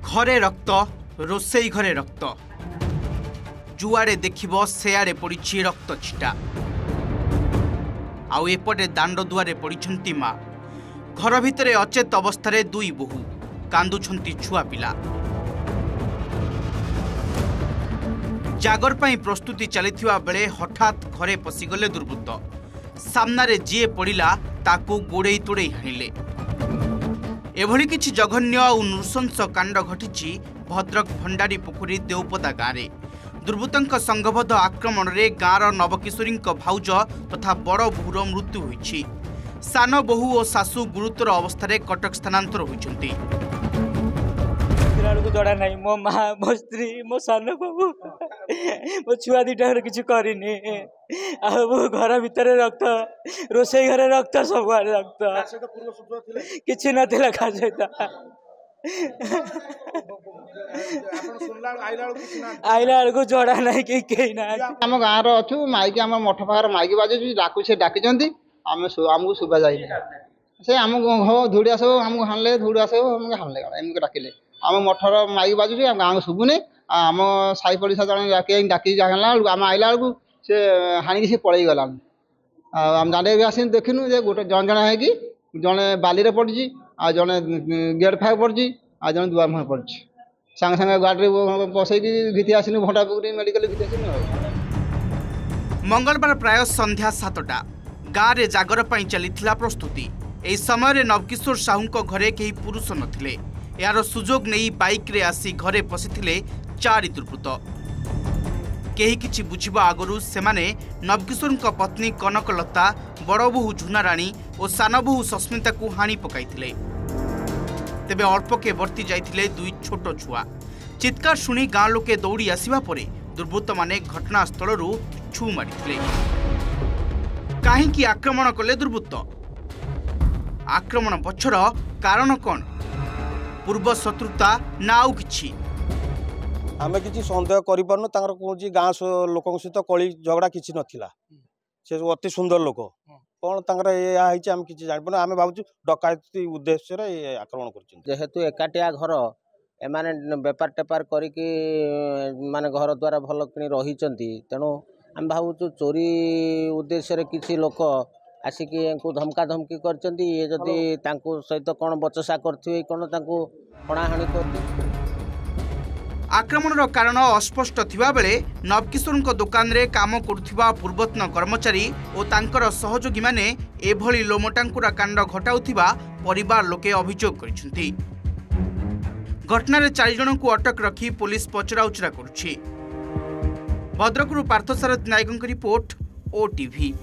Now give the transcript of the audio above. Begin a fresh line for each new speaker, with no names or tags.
घरे रक्त रोसई घरे रक्त जुआड़े देखिब सेआड़े पड़ी रक्त छिटा आउ एपटे दांड दुआरे पड़ी माँ घर भितर अचेत अवस्था दुई बोहू कांदुछंती छुआ पिला जागर पाई प्रस्तुति चलिथिबा बेले हठात घरे पशिगले दुर्बृत्त सामनारे जीए पड़िला ताकू गोड़े तोड़े हाणिले एभली किछि जघन्य और नृशंस कांड घटिछि भद्रक भंडारी पोखरी देवपदा गाँव दुर्बृत्तों संघबद्ध आक्रमण में गाँवर नवकिशोरी भाउज तथा बड़ बोहूर मृत्यु होइछि। सान बोहू और सासू गुरुतर अवस्था कटक स्थानांतर होइछन्ति।
जड़ा नहीं मो माँ मो स्त्री मो सान बाबू मो छुआ दीटा किसी करनी घर भितर रक्त रोसई घर रक्त सब रक्त किसी नाला खा सहित आईला बेलू जड़ा नहीं कि कहीं ना
आम गाँव रु माइक आम मठ पाखे माइक बाजू डाकू से डाकी आमको शुभा जाए से आम धूड़ी आस आमको हाणले धूड़ी आस हाणले एमको डाकिले आम मठर माइक बाजू आम गाँव शुभुनि आम साई पड़िशा जन डाकी जाना आम आइला बेलू से हाणिकी से पलि गला आम दाँड़े आस देखनु जे गोटे जन जन है जड़े बाली पड़ी आ जड़े गेट फाग पड़ी आ जड़े दुआर मुहर पड़ी सांगे सांगे गाड़ी बसई घीति आसनी भंडा पुकुरी मेडिकल घीति आसनी।
मंगलवार प्राय संध्या 7टा गाँव में जागर पाई चली प्रस्तुति एही समय नवकिशोर साहू घरे कहीं पुरुष नथिले यार सुजोग नहीं बाइक रे आसी घरे पशिथिले 4 दुर्बृत्त केही किछि बुझिबा आगरु सेमाने नवकिशोर पत्नी कनकलता बड़ बोहू झुनाराणी और सान बोहू सस्मिता को हाणी पकाइथिले तेबे अल्पके वर्ती जाइथिले दुई छोट छुआ चित्कार शुणी गाँ लोके दौड़ी आसिबा परे दुर्बृत्त माने घटनास्थल छु मारिथिले। काहींकि आक्रमण कले दुर्बृत्त आक्रमण पछर कारण कौन पूर्व शत्रुता ना आउ किछि
आमे किछि संदेह करि परनु तांकर कोछि गाँ लोकन सहित कली झगड़ा किछि नथिला से अति सुंदर लोक कौन तांकर या हिछि हम किछि जानि परनु आमे भाबुछु डकायती उद्देश्य रे आक्रमण करछन
जेहेतु एकाटिया घर एमाने बेपार टेपार करिकि माने घर द्वारा भल किनी रहिचंती तेणु आम भाबुछु चोरी उद्देश्य रे किछि लोक आसिकी इनको धमका धमकी करचंती ये जदि तांको सहित कोन बचसा करथिवे कोन तांको हणाहाणी करथि।
आक्रमणर कारण अस्पष्ट थिबा बेले नवकिशोर दुकान रे काम करुथिबा पूर्वतन कर्मचारी और तांकर सहयोगी माने एभली लोमटांकुरा कांड घटाउथिबा परिवार लोके अभियोग करिसंती। घटनारे 4 जन को अटक रखी पुलिस पचराउचरा करुछि। भद्रकरू पार्थसारथी नायकଙ୍କ रिपोर्ट ओटीवी।